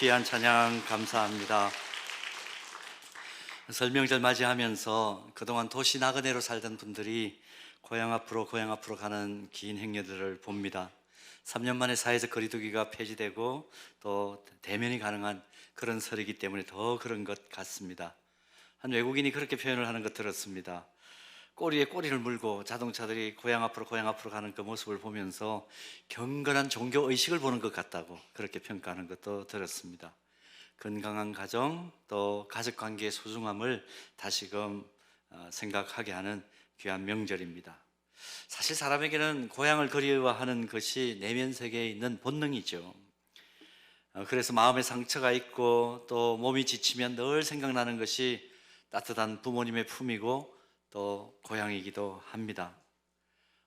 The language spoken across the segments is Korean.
귀한 찬양 감사합니다. 설명절 맞이하면서 그동안 도시 나그네로 살던 분들이 고향 앞으로 가는 긴 행렬들을 봅니다. 3년 만에 사회적 거리두기가 폐지되고 또 대면이 가능한 그런 설이기 때문에 더 그런 것 같습니다. 한 외국인이 그렇게 표현을 하는 것 들었습니다. 꼬리에 꼬리를 물고 자동차들이 고향 앞으로 가는 그 모습을 보면서 경건한 종교 의식을 보는 것 같다고 그렇게 평가하는 것도 들었습니다. 건강한 가정 또 가족 관계의 소중함을 다시금 생각하게 하는 귀한 명절입니다. 사실 사람에게는 고향을 그리워하는 것이 내면 세계에 있는 본능이죠. 그래서 마음에 상처가 있고 또 몸이 지치면 늘 생각나는 것이 따뜻한 부모님의 품이고 또 고향이기도 합니다.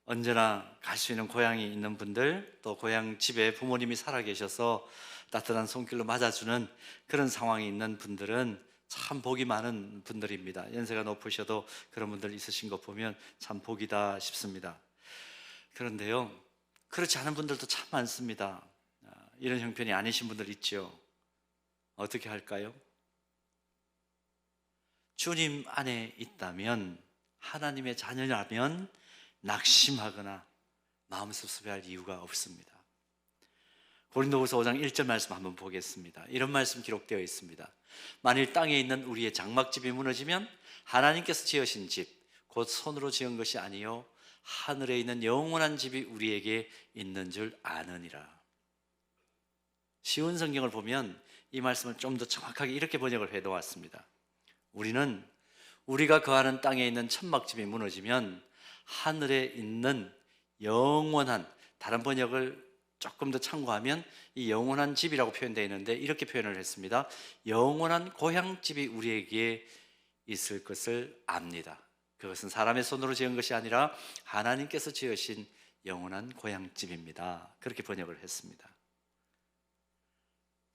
언제나 갈 수 있는 고향이 있는 분들, 또 고향 집에 부모님이 살아계셔서 따뜻한 손길로 맞아주는 그런 상황이 있는 분들은 참 복이 많은 분들입니다. 연세가 높으셔도 그런 분들 있으신 거 보면 참 복이다 싶습니다. 그런데요, 그렇지 않은 분들도 참 많습니다. 이런 형편이 아니신 분들 있죠. 어떻게 할까요? 주님 안에 있다면, 하나님의 자녀라면 낙심하거나 마음 섭섭해할 이유가 없습니다. 고린도후서 5장 1절 말씀 한번 보겠습니다. 이런 말씀 기록되어 있습니다. 만일 땅에 있는 우리의 장막집이 무너지면 하나님께서 지으신 집, 곧 손으로 지은 것이 아니요 하늘에 있는 영원한 집이 우리에게 있는 줄 아느니라. 쉬운 성경을 보면 이 말씀을 좀 더 정확하게 이렇게 번역을 해놓았습니다. 우리는 우리가 거하는 땅에 있는 천막집이 무너지면 하늘에 있는 영원한, 다른 번역을 조금 더 참고하면 이 영원한 집이라고 표현되어 있는데 이렇게 표현을 했습니다. 영원한 고향집이 우리에게 있을 것을 압니다. 그것은 사람의 손으로 지은 것이 아니라 하나님께서 지으신 영원한 고향집입니다. 그렇게 번역을 했습니다.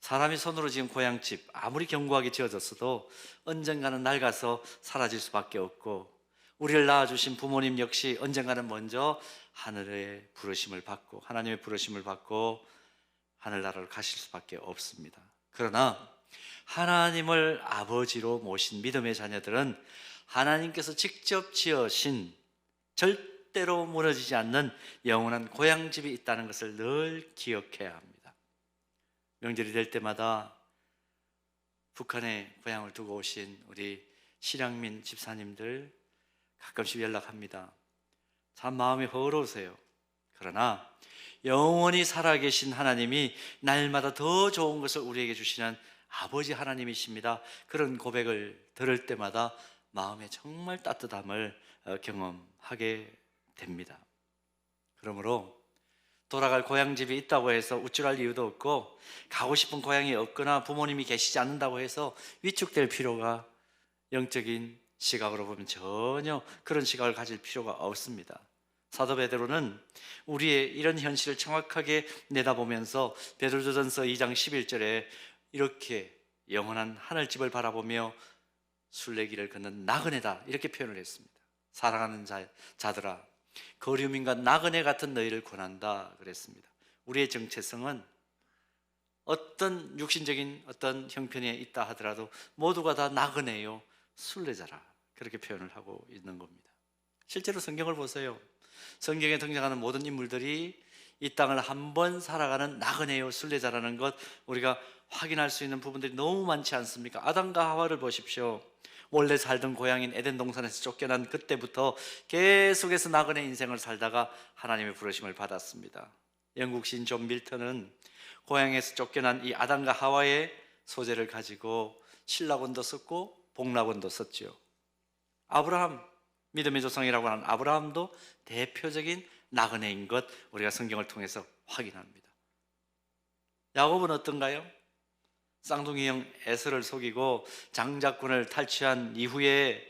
사람이 손으로 지은 고향집, 아무리 견고하게 지어졌어도 언젠가는 낡아서 사라질 수밖에 없고, 우리를 낳아주신 부모님 역시 언젠가는 먼저 하늘의 부르심을 받고, 하나님의 부르심을 받고 하늘나라로 가실 수밖에 없습니다. 그러나 하나님을 아버지로 모신 믿음의 자녀들은 하나님께서 직접 지으신 절대로 무너지지 않는 영원한 고향집이 있다는 것을 늘 기억해야 합니다. 명절이 될 때마다 북한에 고향을 두고 오신 우리 실향민 집사님들 가끔씩 연락합니다. 참 마음이 허러우세요. 그러나 영원히 살아계신 하나님이 날마다 더 좋은 것을 우리에게 주시는 아버지 하나님이십니다. 그런 고백을 들을 때마다 마음에 정말 따뜻함을 경험하게 됩니다. 그러므로 돌아갈 고향집이 있다고 해서 우쭐할 이유도 없고, 가고 싶은 고향이 없거나 부모님이 계시지 않는다고 해서 위축될 필요가, 영적인 시각으로 보면 전혀 그런 시각을 가질 필요가 없습니다. 사도 베드로는 우리의 이런 현실을 정확하게 내다보면서 베드로전서 2장 11절에 이렇게 영원한 하늘집을 바라보며 순례길을 걷는 나그네다 이렇게 표현을 했습니다. 사랑하는 자들아, 거류민과 나그네 같은 너희를 권한다 그랬습니다. 우리의 정체성은 어떤 육신적인 어떤 형편에 있다 하더라도 모두가 다 나그네요, 순례자라 그렇게 표현을 하고 있는 겁니다. 실제로 성경을 보세요. 성경에 등장하는 모든 인물들이 이 땅을 한번 살아가는 나그네요, 순례자라는 것 우리가 확인할 수 있는 부분들이 너무 많지 않습니까? 아담과 하와를 보십시오. 원래 살던 고향인 에덴 동산에서 쫓겨난 그때부터 계속해서 나그네 인생을 살다가 하나님의 부르심을 받았습니다. 영국 시인 존 밀턴은 고향에서 쫓겨난 이 아담과 하와의 소재를 가지고 신라권도 썼고 복락원도 썼죠. 아브라함, 믿음의 조상이라고 하는 아브라함도 대표적인 나그네인 것 우리가 성경을 통해서 확인합니다. 야곱은 어떤가요? 쌍둥이 형 에서를 속이고 장자권을 탈취한 이후에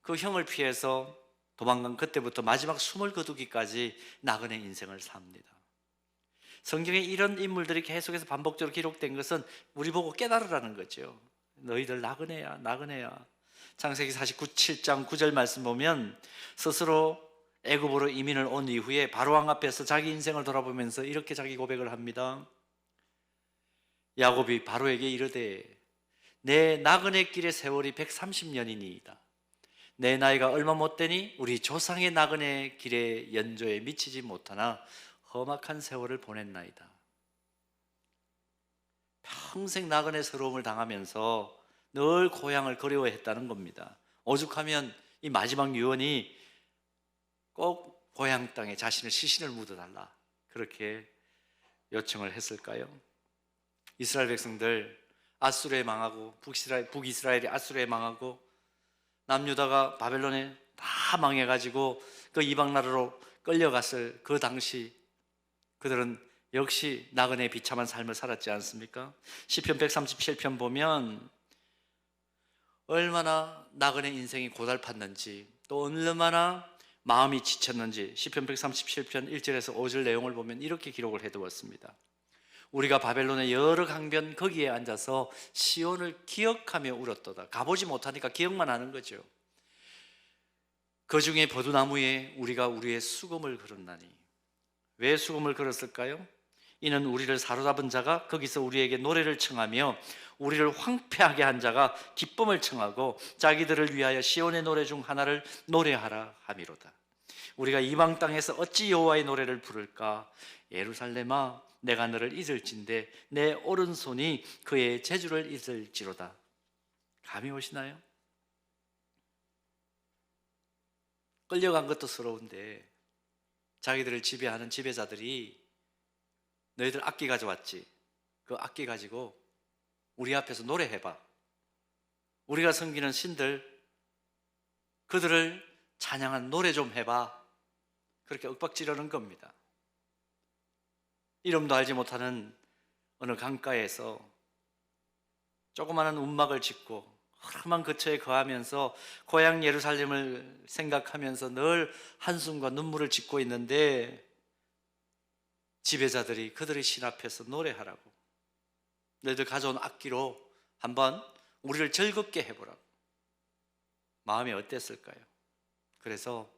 그 형을 피해서 도망간 그때부터 마지막 숨을 거두기까지 나그네 인생을 삽니다. 성경에 이런 인물들이 계속해서 반복적으로 기록된 것은 우리 보고 깨달으라는 거죠. 너희들 나그네야, 나그네야. 창세기 7장 9절 말씀 보면 스스로 애굽으로 이민을 온 이후에 바로왕 앞에서 자기 인생을 돌아보면서 이렇게 자기 고백을 합니다. 야곱이 바로에게 이르되 내 나그네 길의 세월이 130년이니이다. 내 나이가 얼마 못 되니 우리 조상의 나그네 길의 연조에 미치지 못하나 험악한 세월을 보냈나이다. 평생 나그네 서러움을 당하면서 늘 고향을 그리워했다는 겁니다. 오죽하면 이 마지막 유언이 꼭 고향 땅에 자신의 시신을 묻어달라 그렇게 요청을 했을까요? 이스라엘 백성들 아수르에 망하고 북이스라엘이 아수르에 망하고 남유다가 바벨론에 다 망해가지고 그 이방 나라로 끌려갔을 그 당시 그들은 역시 나그네 비참한 삶을 살았지 않습니까? 시편 137편 보면 얼마나 나그네 인생이 고달팠는지 또 얼마나 마음이 지쳤는지 시편 137편 1절에서 5절 내용을 보면 이렇게 기록을 해두었습니다. 우리가 바벨론의 여러 강변 거기에 앉아서 시온을 기억하며 울었도다. 가보지 못하니까 기억만 하는 거죠. 그 중에 버두나무에 우리가 우리의 수금을 걸었나니. 왜 수금을 걸었을까요? 이는 우리를 사로잡은 자가 거기서 우리에게 노래를 청하며 우리를 황폐하게 한 자가 기쁨을 청하고 자기들을 위하여 시온의 노래 중 하나를 노래하라 함이로다. 우리가 이방 땅에서 어찌 여호와의 노래를 부를까? 예루살렘아 내가 너를 잊을진데 내 오른손이 그의 재주를 잊을지로다. 감이 오시나요? 끌려간 것도 서러운데 자기들을 지배하는 지배자들이 너희들 악기 가져왔지? 그 악기 가지고 우리 앞에서 노래해봐. 우리가 섬기는 신들 그들을 찬양한 노래 좀 해봐. 그렇게 윽박지르는 겁니다. 이름도 알지 못하는 어느 강가에서 조그마한 움막을 짓고 험한 거처에 거하면서 고향 예루살렘을 생각하면서 늘 한숨과 눈물을 짓고 있는데 지배자들이 그들의 신 앞에서 노래하라고 너희들 가져온 악기로 한번 우리를 즐겁게 해보라고. 마음이 어땠을까요? 그래서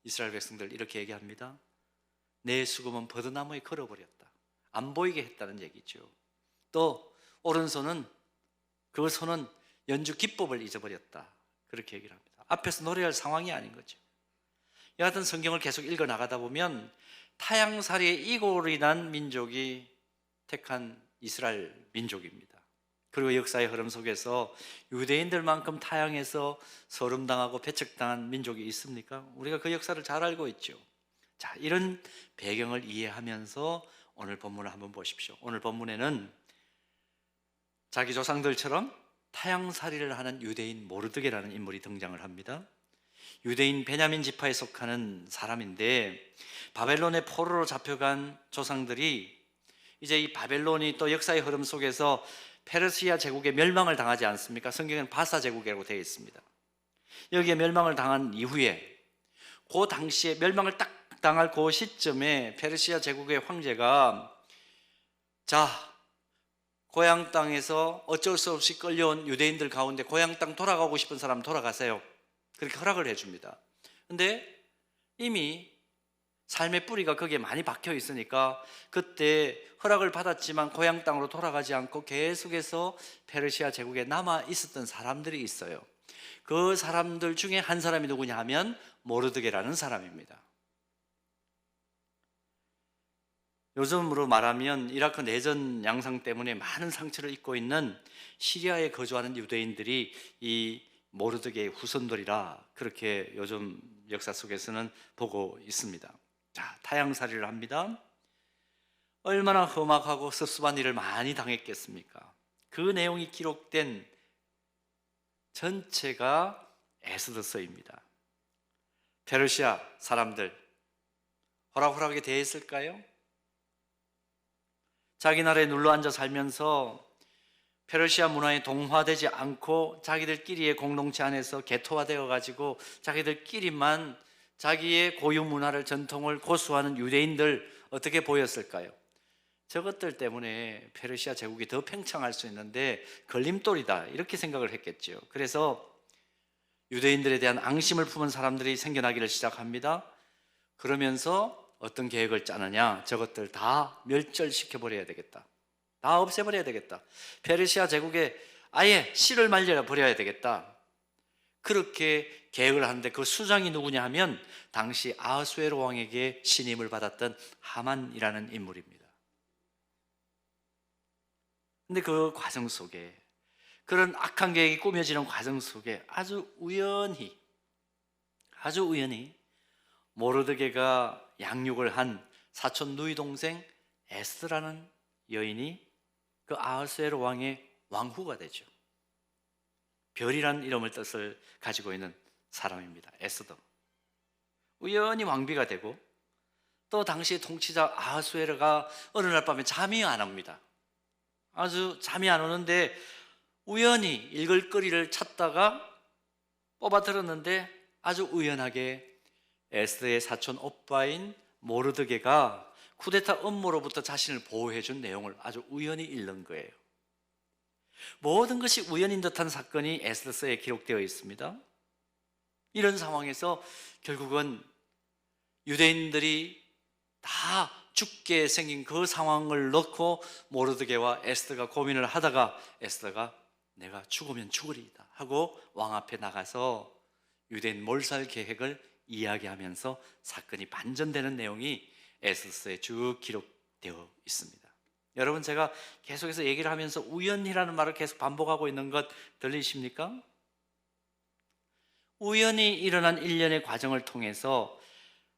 이스라엘 백성들 이렇게 얘기합니다. 내 수금은 버드나무에 걸어버렸다. 안 보이게 했다는 얘기죠. 또 오른손은 그 손은 연주 기법을 잊어버렸다. 그렇게 얘기를 합니다. 앞에서 노래할 상황이 아닌 거죠. 여하튼 성경을 계속 읽어 나가다 보면 타향살이에 이골이 난 민족이 택한 이스라엘 민족입니다. 그리고 역사의 흐름 속에서 유대인들만큼 타향해서 서름당하고 배척당한 민족이 있습니까? 우리가 그 역사를 잘 알고 있죠. 자, 이런 배경을 이해하면서 오늘 본문을 한번 보십시오. 오늘 본문에는 자기 조상들처럼 타향살이를 하는 유대인 모르드게라는 인물이 등장을 합니다. 유대인 베냐민 지파에 속하는 사람인데 바벨론의 포로로 잡혀간 조상들이 이제 이 바벨론이 또 역사의 흐름 속에서 페르시아 제국의 멸망을 당하지 않습니까? 성경에는 바사 제국이라고 되어 있습니다. 여기에 멸망을 당한 이후에 그 당시에 멸망을 딱 당할 그 시점에 페르시아 제국의 황제가 자, 고향 땅에서 어쩔 수 없이 끌려온 유대인들 가운데 고향 땅 돌아가고 싶은 사람 돌아가세요. 그렇게 허락을 해줍니다. 근데 이미 삶의 뿌리가 거기에 많이 박혀 있으니까 그때 허락을 받았지만 고향 땅으로 돌아가지 않고 계속해서 페르시아 제국에 남아 있었던 사람들이 있어요. 그 사람들 중에 한 사람이 누구냐 하면 모르드게라는 사람입니다. 요즘으로 말하면 이라크 내전 양상 때문에 많은 상처를 입고 있는 시리아에 거주하는 유대인들이 이 모르드게의 후손들이라 그렇게 요즘 역사 속에서는 보고 있습니다. 자, 타향살이를 합니다. 얼마나 험악하고 섭섭한 일을 많이 당했겠습니까? 그 내용이 기록된 전체가 에스더서입니다. 페르시아 사람들 호락호락하게 대했을까요? 자기 나라에 눌러앉아 살면서 페르시아 문화에 동화되지 않고 자기들끼리의 공동체 안에서 개토화되어 가지고 자기들끼리만 자기의 고유 문화를 전통을 고수하는 유대인들 어떻게 보였을까요? 저것들 때문에 페르시아 제국이 더 팽창할 수 있는데 걸림돌이다 이렇게 생각을 했겠죠. 그래서 유대인들에 대한 앙심을 품은 사람들이 생겨나기를 시작합니다. 그러면서 어떤 계획을 짜느냐, 저것들 다 멸절시켜버려야 되겠다. 다 없애버려야 되겠다. 페르시아 제국에 아예 씨를 말려 버려야 되겠다. 그렇게 계획을 하는데 그 수장이 누구냐 하면 당시 아하수에로 왕에게 신임을 받았던 하만이라는 인물입니다. 근데 그 과정 속에, 그런 악한 계획이 꾸며지는 과정 속에 아주 우연히 모르드게가 양육을 한 사촌 누이 동생 에스라는 여인이 그 아하수에로 왕의 왕후가 되죠. 별이란 이름을 뜻을 가지고 있는 사람입니다. 에스더. 우연히 왕비가 되고, 또 당시 통치자 아하수에로가 어느 날 밤에 잠이 안 옵니다. 아주 잠이 안 오는데 우연히 읽을 거리를 찾다가 뽑아들었는데 아주 우연하게 에스더의 사촌 오빠인 모르드게가 쿠데타 음모로부터 자신을 보호해 준 내용을 아주 우연히 읽는 거예요. 모든 것이 우연인 듯한 사건이 에스더서에 기록되어 있습니다. 이런 상황에서 결국은 유대인들이 다 죽게 생긴 그 상황을 놓고 모르드게와 에스더가 고민을 하다가 에스더가 내가 죽으면 죽으리이다 하고 왕 앞에 나가서 유대인 몰살 계획을 이야기하면서 사건이 반전되는 내용이 에스더서에 쭉 기록되어 있습니다. 여러분, 제가 계속해서 얘기를 하면서 우연이라는 말을 계속 반복하고 있는 것 들리십니까? 우연히 일어난 일련의 과정을 통해서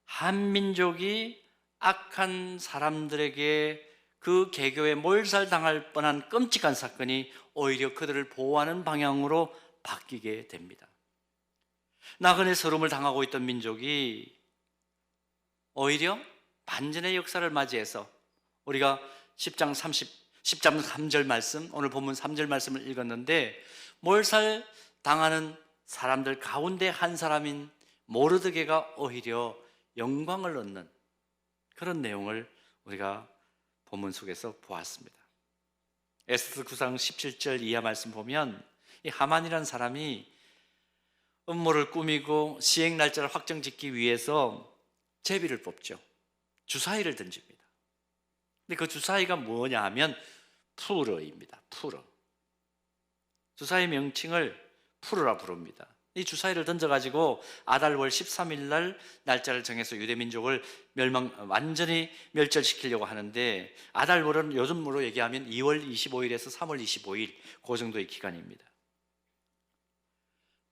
한민족이 악한 사람들에게 그 개교에 몰살당할 뻔한 끔찍한 사건이 오히려 그들을 보호하는 방향으로 바뀌게 됩니다. 나그네 서름을 당하고 있던 민족이 오히려 반전의 역사를 맞이해서, 우리가 10장 3절 말씀, 오늘 본문 3절 말씀을 읽었는데, 몰살 당하는 사람들 가운데 한 사람인 모르드게가 오히려 영광을 얻는 그런 내용을 우리가 본문 속에서 보았습니다. 에스더 9장 17절 이하 말씀 보면 이 하만이라는 사람이 음모를 꾸미고 시행 날짜를 확정짓기 위해서 제비를 뽑죠. 주사위를 던집니다. 근데 그 주사위가 뭐냐 하면 푸르입니다. 푸르. 주사위 명칭을 푸르라 부릅니다. 이 주사위를 던져가지고 아달월 13일 날 날짜를 정해서 유대민족을 완전히 멸절시키려고 하는데, 아달월은 요즘으로 얘기하면 2월 25일에서 3월 25일 그 정도의 기간입니다.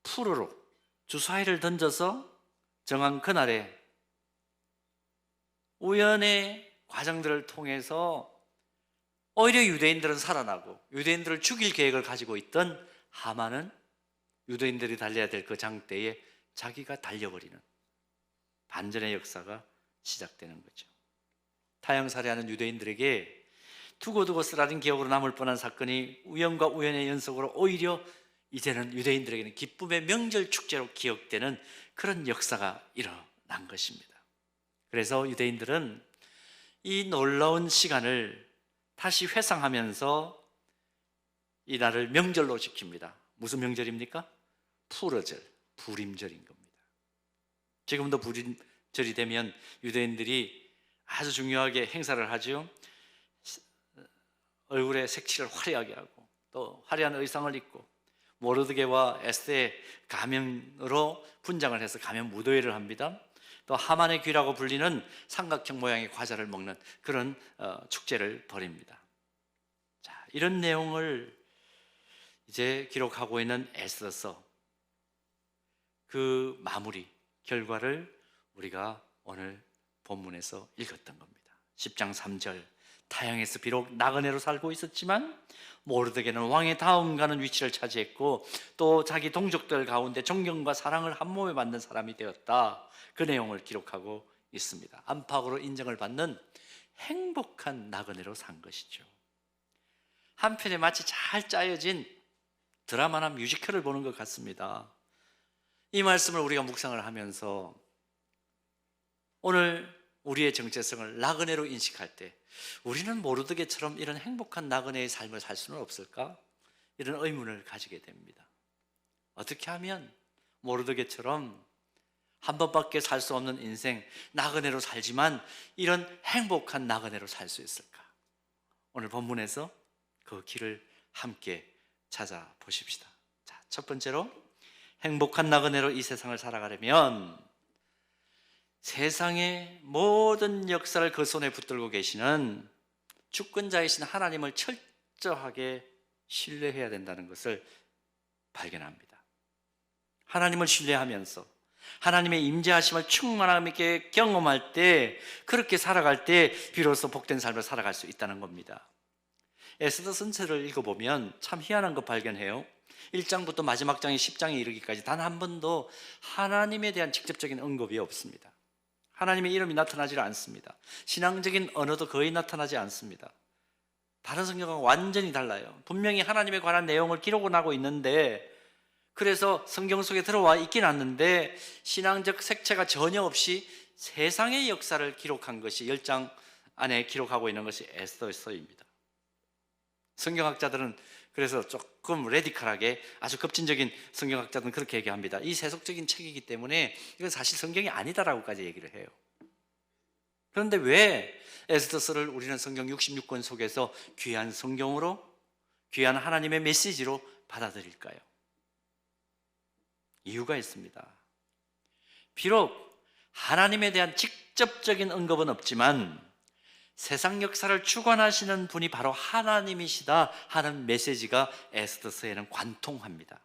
푸르로 주사위를 던져서 정한 그날에 우연의 과정들을 통해서 오히려 유대인들은 살아나고 유대인들을 죽일 계획을 가지고 있던 하만은 유대인들이 달려야 될 그 장대에 자기가 달려버리는 반전의 역사가 시작되는 거죠. 타향살이하는 유대인들에게 두고두고 쓰라린 기억으로 남을 뻔한 사건이 우연과 우연의 연속으로 오히려 이제는 유대인들에게는 기쁨의 명절 축제로 기억되는 그런 역사가 일어난 것입니다. 그래서 유대인들은 이 놀라운 시간을 다시 회상하면서 이 날을 명절로 지킵니다. 무슨 명절입니까? 푸르절, 불임절인 겁니다. 지금도 불임절이 되면 유대인들이 아주 중요하게 행사를 하죠. 얼굴에 색칠을 화려하게 하고 또 화려한 의상을 입고 모르드게와 에스더의 가면으로 분장을 해서 가면 무도회를 합니다. 또 하만의 귀라고 불리는 삼각형 모양의 과자를 먹는 그런 축제를 벌입니다. 자, 이런 내용을 이제 기록하고 있는 에스더서, 그 마무리 결과를 우리가 오늘 본문에서 읽었던 겁니다. 10장 3절, 타향에서 비록 나그네로 살고 있었지만 모르드게는 왕의 다음 가는 위치를 차지했고 또 자기 동족들 가운데 존경과 사랑을 한 몸에 받는 사람이 되었다. 그 내용을 기록하고 있습니다. 안팎으로 인정을 받는 행복한 나그네로 산 것이죠. 한편에 마치 잘 짜여진 드라마나 뮤지컬을 보는 것 같습니다. 이 말씀을 우리가 묵상을 하면서 오늘 우리의 정체성을 나그네로 인식할 때 우리는 모르드게처럼 이런 행복한 나그네의 삶을 살 수는 없을까? 이런 의문을 가지게 됩니다. 어떻게 하면 모르드게처럼 한 번밖에 살 수 없는 인생, 나그네로 살지만 이런 행복한 나그네로 살 수 있을까? 오늘 본문에서 그 길을 함께 찾아보십시다. 자, 첫 번째로 행복한 나그네로 이 세상을 살아가려면 세상의 모든 역사를 그 손에 붙들고 계시는 주권자이신 하나님을 철저하게 신뢰해야 된다는 것을 발견합니다. 하나님을 신뢰하면서 하나님의 임재하심을 충만함 있게 경험할 때, 그렇게 살아갈 때 비로소 복된 삶을 살아갈 수 있다는 겁니다. 에스더 전체를 읽어보면 참 희한한 거 발견해요. 1장부터 마지막 장의 10장에 이르기까지 단 한 번도 하나님에 대한 직접적인 언급이 없습니다. 하나님의 이름이 나타나지 않습니다. 신앙적인 언어도 거의 나타나지 않습니다. 다른 성경과 완전히 달라요. 분명히 하나님에 관한 내용을 기록은 하고 있는데, 그래서 성경 속에 들어와 있긴 않는데 신앙적 색채가 전혀 없이 세상의 역사를 기록한 것이 10장 안에 기록하고 있는 것이 에스더서입니다. 성경학자들은 그래서 조금 레디컬하게, 아주 급진적인 성경학자들은 그렇게 얘기합니다. 이 세속적인 책이기 때문에 이건 사실 성경이 아니다라고까지 얘기를 해요. 그런데 왜 에스더서를 우리는 성경 66권 속에서 귀한 성경으로, 귀한 하나님의 메시지로 받아들일까요? 이유가 있습니다. 비록 하나님에 대한 직접적인 언급은 없지만 세상 역사를 주관하시는 분이 바로 하나님이시다 하는 메시지가 에스더서에는 관통합니다.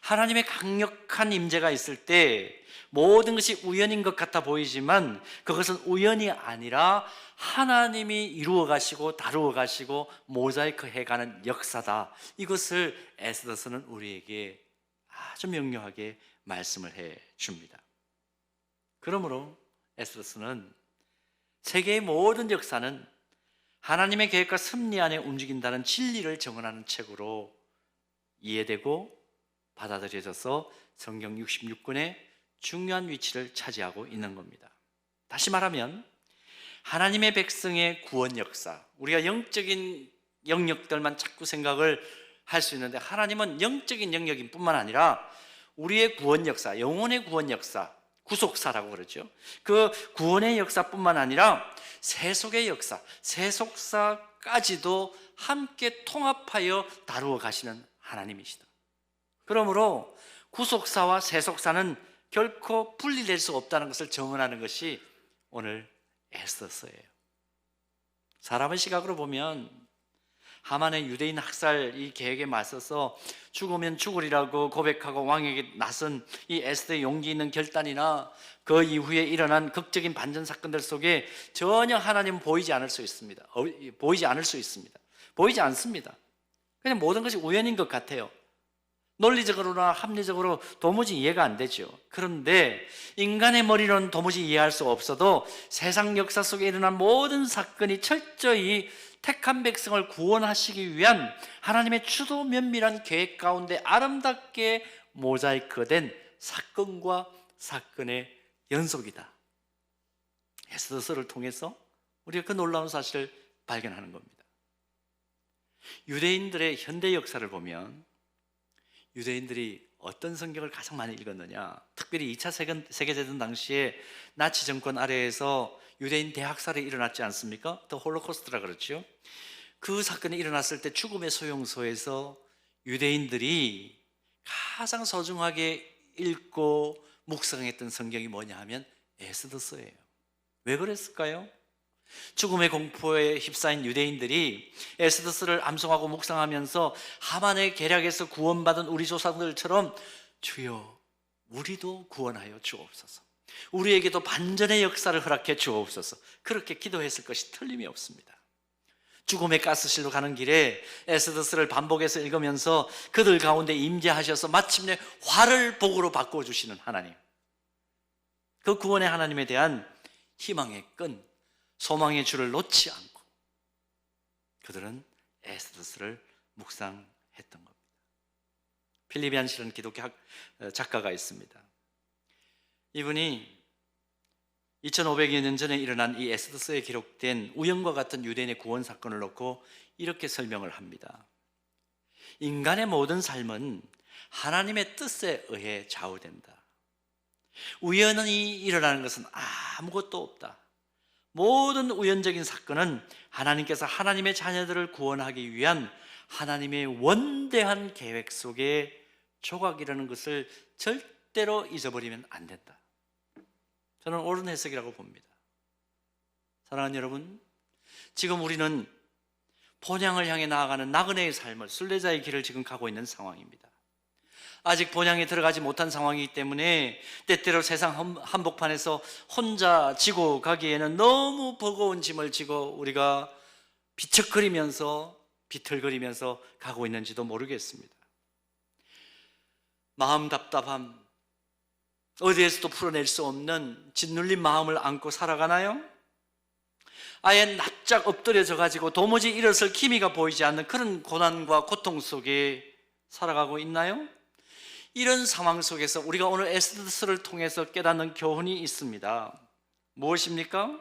하나님의 강력한 임재가 있을 때 모든 것이 우연인 것 같아 보이지만 그것은 우연이 아니라 하나님이 이루어 가시고 다루어 가시고 모자이크 해가는 역사다. 이것을 에스더서는 우리에게 아주 명료하게 말씀을 해 줍니다. 그러므로 에스더서는 세계의 모든 역사는 하나님의 계획과 섭리 안에 움직인다는 진리를 정언하는 책으로 이해되고 받아들여져서 성경 66권의 중요한 위치를 차지하고 있는 겁니다. 다시 말하면 하나님의 백성의 구원 역사, 우리가 영적인 영역들만 자꾸 생각을 할 수 있는데 하나님은 영적인 영역인 뿐만 아니라 우리의 구원 역사, 영혼의 구원 역사, 구속사라고 그러죠. 그 구원의 역사뿐만 아니라 세속의 역사, 세속사까지도 함께 통합하여 다루어 가시는 하나님이시다. 그러므로 구속사와 세속사는 결코 분리될 수 없다는 것을 정언하는 것이 오늘 에스더서예요. 사람의 시각으로 보면 하만의 유대인 학살 이 계획에 맞서서 죽으면 죽으리라고 고백하고 왕에게 나선 이 에스더의 용기 있는 결단이나 그 이후에 일어난 극적인 반전 사건들 속에 전혀 하나님은 보이지 않을 수 있습니다. 보이지 않습니다. 그냥 모든 것이 우연인 것 같아요. 논리적으로나 합리적으로 도무지 이해가 안 되죠. 그런데 인간의 머리로는 도무지 이해할 수 없어도 세상 역사 속에 일어난 모든 사건이 철저히 택한 백성을 구원하시기 위한 하나님의 주도 면밀한 계획 가운데 아름답게 모자이크된 사건과 사건의 연속이다. 에스더서를 통해서 우리가 그 놀라운 사실을 발견하는 겁니다. 유대인들의 현대 역사를 보면 유대인들이 어떤 성경을 가장 많이 읽었느냐, 특별히 2차 세계대전 당시에 나치 정권 아래에서 유대인 대학살이 일어났지 않습니까? 더 홀로코스트라 그렇죠. 그 사건이 일어났을 때 죽음의 소용소에서 유대인들이 가장 소중하게 읽고 묵상했던 성경이 뭐냐 하면 에스더서예요. 왜 그랬을까요? 죽음의 공포에 휩싸인 유대인들이 에스더서를 암송하고 묵상하면서 하만의 계략에서 구원받은 우리 조상들처럼 주여 우리도 구원하여 주옵소서, 우리에게도 반전의 역사를 허락해 주옵소서, 그렇게 기도했을 것이 틀림이 없습니다. 죽음의 가스실로 가는 길에 에스더서를 반복해서 읽으면서 그들 가운데 임재하셔서 마침내 화를 복으로 바꿔주시는 하나님, 그 구원의 하나님에 대한 희망의 끈, 소망의 줄을 놓지 않고 그들은 에스더서를 묵상했던 겁니다. 필립 얀실은 기독교 작가가 있습니다. 이분이 2500여 년 전에 일어난 이 에스더서에 기록된 우연과 같은 유대인의 구원 사건을 놓고 이렇게 설명을 합니다. 인간의 모든 삶은 하나님의 뜻에 의해 좌우된다. 우연히 일어나는 것은 아무것도 없다. 모든 우연적인 사건은 하나님께서 하나님의 자녀들을 구원하기 위한 하나님의 원대한 계획 속의 조각이라는 것을 절대로 잊어버리면 안 된다. 저는 옳은 해석이라고 봅니다. 사랑하는 여러분, 지금 우리는 본향을 향해 나아가는 나그네의 삶을, 순례자의 길을 지금 가고 있는 상황입니다. 아직 본향에 들어가지 못한 상황이기 때문에 때때로 세상 한복판에서 혼자 지고 가기에는 너무 버거운 짐을 지고 우리가 비척거리면서 비틀거리면서 가고 있는지도 모르겠습니다. 마음 답답함, 어디에서도 풀어낼 수 없는 짓눌린 마음을 안고 살아가나요? 아예 납작 엎드려져 가지고 도무지 일어설 기미가 보이지 않는 그런 고난과 고통 속에 살아가고 있나요? 이런 상황 속에서 우리가 오늘 에스더서를 통해서 깨닫는 교훈이 있습니다. 무엇입니까?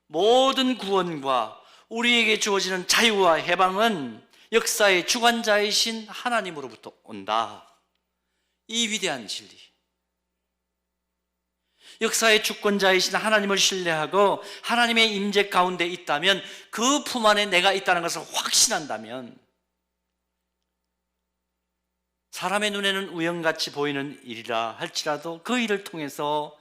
모든 구원과 우리에게 주어지는 자유와 해방은 역사의 주관자이신 하나님으로부터 온다. 이 위대한 진리, 역사의 주권자이신 하나님을 신뢰하고 하나님의 임재 가운데 있다면, 그 품 안에 내가 있다는 것을 확신한다면, 사람의 눈에는 우연같이 보이는 일이라 할지라도 그 일을 통해서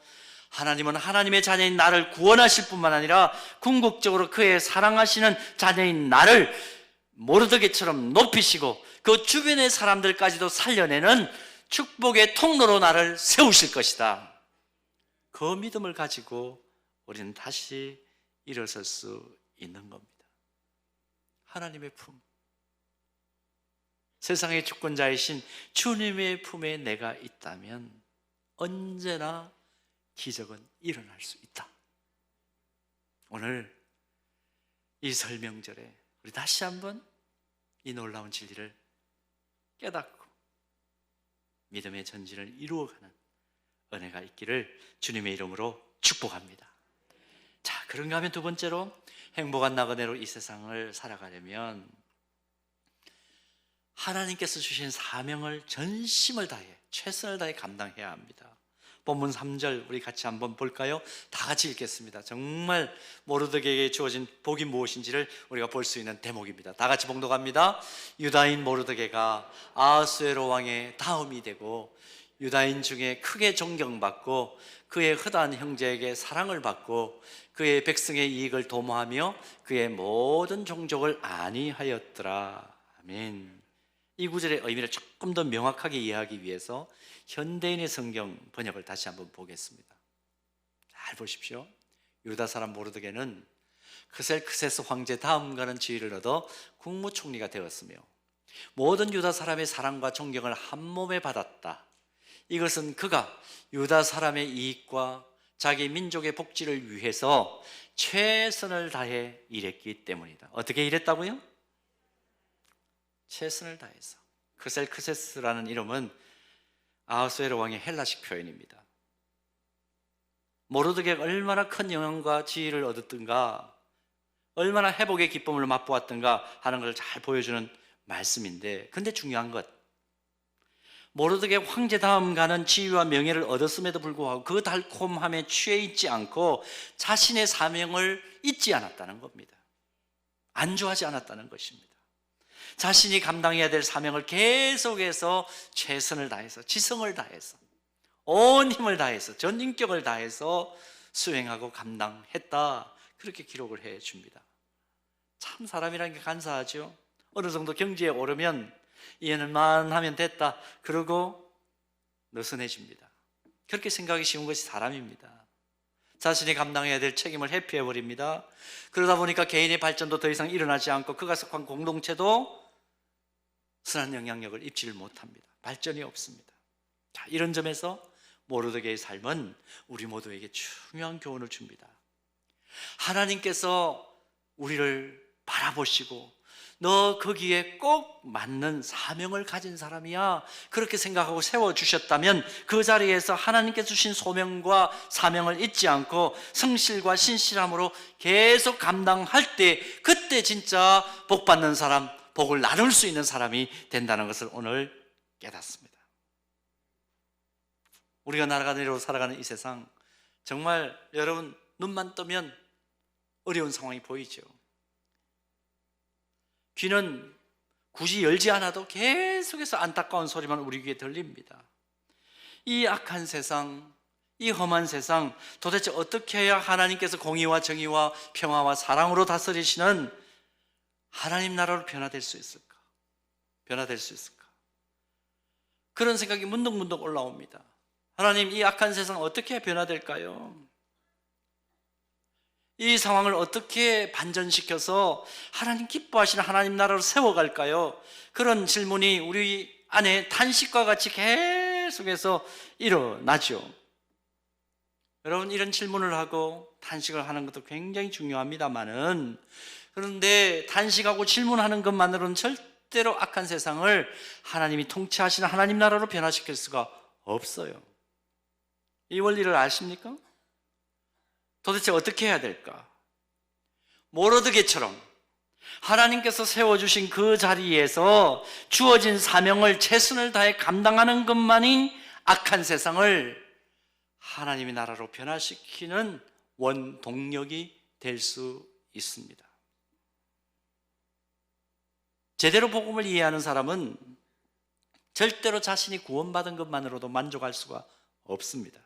하나님은 하나님의 자녀인 나를 구원하실 뿐만 아니라 궁극적으로 그의 사랑하시는 자녀인 나를 모르드게처럼 높이시고 그 주변의 사람들까지도 살려내는 축복의 통로로 나를 세우실 것이다. 그 믿음을 가지고 우리는 다시 일어설 수 있는 겁니다. 하나님의 품, 세상의 주권자이신 주님의 품에 내가 있다면 언제나 기적은 일어날 수 있다. 오늘 이 설명절에 우리 다시 한번 이 놀라운 진리를 깨닫고 믿음의 전진을 이루어가는 은혜가 있기를 주님의 이름으로 축복합니다. 자, 그런가 하면 두 번째로, 행복한 나그네로 이 세상을 살아가려면 하나님께서 주신 사명을 전심을 다해, 최선을 다해 감당해야 합니다. 본문 3절 우리 같이 한번 볼까요? 다 같이 읽겠습니다. 정말 모르드게에게 주어진 복이 무엇인지를 우리가 볼 수 있는 대목입니다. 다 같이 봉독합니다. 유다인 모르드게가 아하수에로 왕의 다음이 되고 유다인 중에 크게 존경받고 그의 허다한 형제에게 사랑을 받고 그의 백성의 이익을 도모하며 그의 모든 종족을 안위하였더라. 아멘. 이 구절의 의미를 조금 더 명확하게 이해하기 위해서 현대인의 성경 번역을 다시 한번 보겠습니다. 잘 보십시오. 유다 사람 모르드게는 크셀크세스 황제 다음가는 지위를 얻어 국무총리가 되었으며 모든 유다 사람의 사랑과 존경을 한 몸에 받았다. 이것은 그가 유다 사람의 이익과 자기 민족의 복지를 위해서 최선을 다해 일했기 때문이다. 어떻게 일했다고요? 최선을 다해서. 크셀크세스라는 이름은 아하수에로 왕의 헬라식 표현입니다. 모르드게가 얼마나 큰 영향과 지위를 얻었던가, 얼마나 회복의 기쁨을 맛보았던가 하는 것을 잘 보여주는 말씀인데, 근데 중요한 것, 모르드게 황제 다음 가는 지위와 명예를 얻었음에도 불구하고 그 달콤함에 취해 있지 않고 자신의 사명을 잊지 않았다는 겁니다. 안주하지 않았다는 것입니다. 자신이 감당해야 될 사명을 계속해서 최선을 다해서, 지성을 다해서, 온 힘을 다해서, 전 인격을 다해서 수행하고 감당했다. 그렇게 기록을 해 줍니다. 참 사람이라는 게 간사하죠. 어느 정도 경지에 오르면 이해는만 하면 됐다, 그러고 느슨해집니다. 그렇게 생각하기 쉬운 것이 사람입니다. 자신이 감당해야 될 책임을 회피해버립니다. 그러다 보니까 개인의 발전도 더 이상 일어나지 않고 그가 속한 공동체도 선한 영향력을 입지를 못합니다. 발전이 없습니다. 자, 이런 점에서 모르드게의 삶은 우리 모두에게 중요한 교훈을 줍니다. 하나님께서 우리를 바라보시고 너 거기에 꼭 맞는 사명을 가진 사람이야, 그렇게 생각하고 세워주셨다면 그 자리에서 하나님께서 주신 소명과 사명을 잊지 않고 성실과 신실함으로 계속 감당할 때, 그때 진짜 복 받는 사람, 복을 나눌 수 있는 사람이 된다는 것을 오늘 깨닫습니다. 우리가 나아가는 대로 살아가는 이 세상, 정말 여러분 눈만 뜨면 어려운 상황이 보이죠. 귀는 굳이 열지 않아도 계속해서 안타까운 소리만 우리 귀에 들립니다. 이 악한 세상, 이 험한 세상, 도대체 어떻게 해야 하나님께서 공의와 정의와 평화와 사랑으로 다스리시는 하나님 나라로 변화될 수 있을까? 변화될 수 있을까? 그런 생각이 문득문득 올라옵니다. 하나님, 이 악한 세상 어떻게 변화될까요? 이 상황을 어떻게 반전시켜서 하나님 기뻐하시는 하나님 나라로 세워갈까요? 그런 질문이 우리 안에 탄식과 같이 계속해서 일어나죠. 여러분, 이런 질문을 하고 탄식을 하는 것도 굉장히 중요합니다만은, 그런데 탄식하고 질문하는 것만으로는 절대로 악한 세상을 하나님이 통치하시는 하나님 나라로 변화시킬 수가 없어요. 이 원리를 아십니까? 도대체 어떻게 해야 될까? 모르드게처럼 하나님께서 세워주신 그 자리에서 주어진 사명을 최선을 다해 감당하는 것만이 악한 세상을 하나님의 나라로 변화시키는 원동력이 될 수 있습니다. 제대로 복음을 이해하는 사람은 절대로 자신이 구원받은 것만으로도 만족할 수가 없습니다.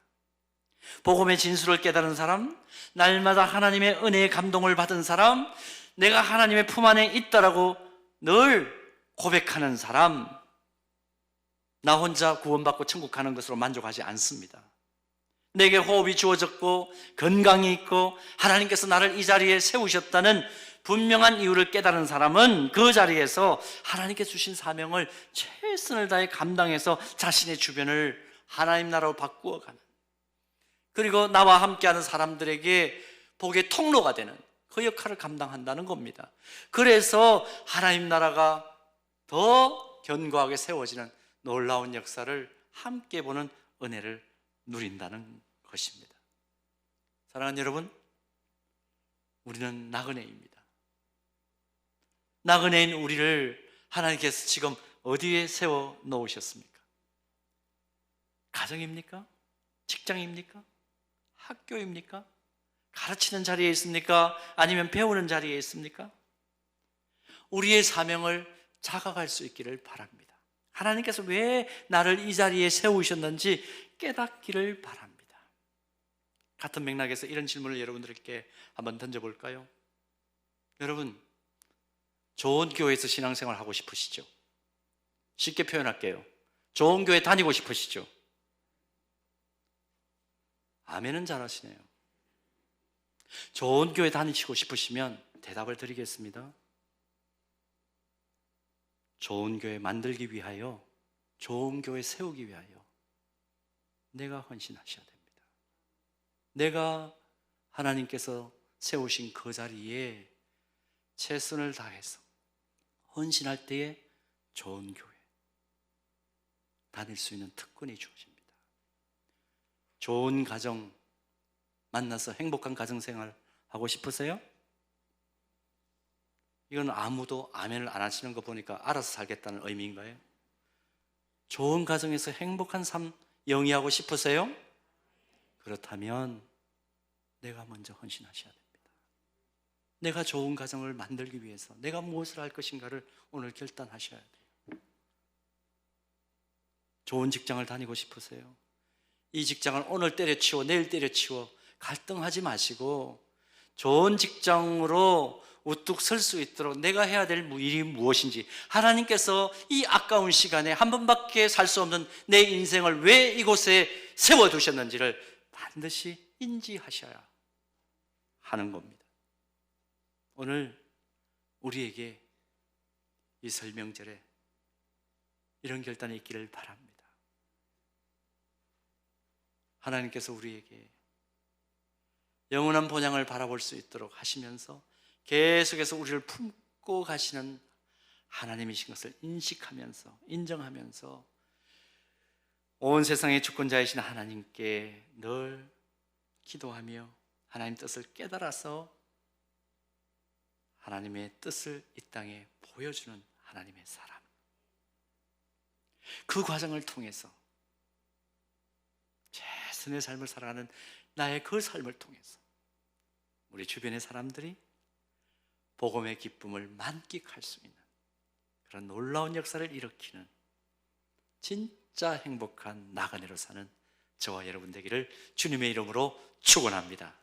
복음의 진수를 깨달은 사람, 날마다 하나님의 은혜의 감동을 받은 사람, 내가 하나님의 품 안에 있다라고 늘 고백하는 사람, 나 혼자 구원받고 천국 가는 것으로 만족하지 않습니다. 내게 호흡이 주어졌고 건강이 있고 하나님께서 나를 이 자리에 세우셨다는 분명한 이유를 깨달은 사람은 그 자리에서 하나님께 주신 사명을 최선을 다해 감당해서 자신의 주변을 하나님 나라로 바꾸어가는, 그리고 나와 함께하는 사람들에게 복의 통로가 되는 그 역할을 감당한다는 겁니다. 그래서 하나님 나라가 더 견고하게 세워지는 놀라운 역사를 함께 보는 은혜를 누린다는 것입니다. 사랑하는 여러분, 우리는 나그네입니다. 나그네인 우리를 하나님께서 지금 어디에 세워 놓으셨습니까? 가정입니까? 직장입니까? 학교입니까? 가르치는 자리에 있습니까? 아니면 배우는 자리에 있습니까? 우리의 사명을 자각할 수 있기를 바랍니다. 하나님께서 왜 나를 이 자리에 세우셨는지 깨닫기를 바랍니다. 같은 맥락에서 이런 질문을 여러분들께 한번 던져볼까요? 여러분, 좋은 교회에서 신앙생활 하고 싶으시죠? 쉽게 표현할게요. 좋은 교회 다니고 싶으시죠? 아멘은 잘하시네요. 좋은 교회 다니시고 싶으시면 대답을 드리겠습니다. 좋은 교회 만들기 위하여, 좋은 교회 세우기 위하여 내가 헌신하셔야 됩니다. 내가 하나님께서 세우신 그 자리에 최선을 다해서 헌신할 때에 좋은 교회 다닐 수 있는 특권이 주어집니다. 좋은 가정 만나서 행복한 가정생활 하고 싶으세요? 이건 아무도 아멘을 안 하시는 거 보니까 알아서 살겠다는 의미인가요? 좋은 가정에서 행복한 삶 영위하고 싶으세요? 그렇다면 내가 먼저 헌신하셔야 됩니다. 내가 좋은 가정을 만들기 위해서 내가 무엇을 할 것인가를 오늘 결단하셔야 돼요. 좋은 직장을 다니고 싶으세요? 이 직장을 오늘 때려치워 내일 때려치워 갈등하지 마시고 좋은 직장으로 우뚝 설 수 있도록 내가 해야 될 일이 무엇인지, 하나님께서 이 아까운 시간에 한 번밖에 살 수 없는 내 인생을 왜 이곳에 세워두셨는지를 반드시 인지하셔야 하는 겁니다. 오늘 우리에게 이 설명절에 이런 결단이 있기를 바랍니다. 하나님께서 우리에게 영원한 본향을 바라볼 수 있도록 하시면서 계속해서 우리를 품고 가시는 하나님이신 것을 인식하면서, 인정하면서 온 세상의 주권자이신 하나님께 늘 기도하며 하나님 뜻을 깨달아서 하나님의 뜻을 이 땅에 보여주는 하나님의 사람, 그 과정을 통해서 최선의 삶을 살아가는 나의 그 삶을 통해서 우리 주변의 사람들이 복음의 기쁨을 만끽할 수 있는 그런 놀라운 역사를 일으키는 진짜 행복한 나그네로 사는 저와 여러분 되기를 주님의 이름으로 축원합니다.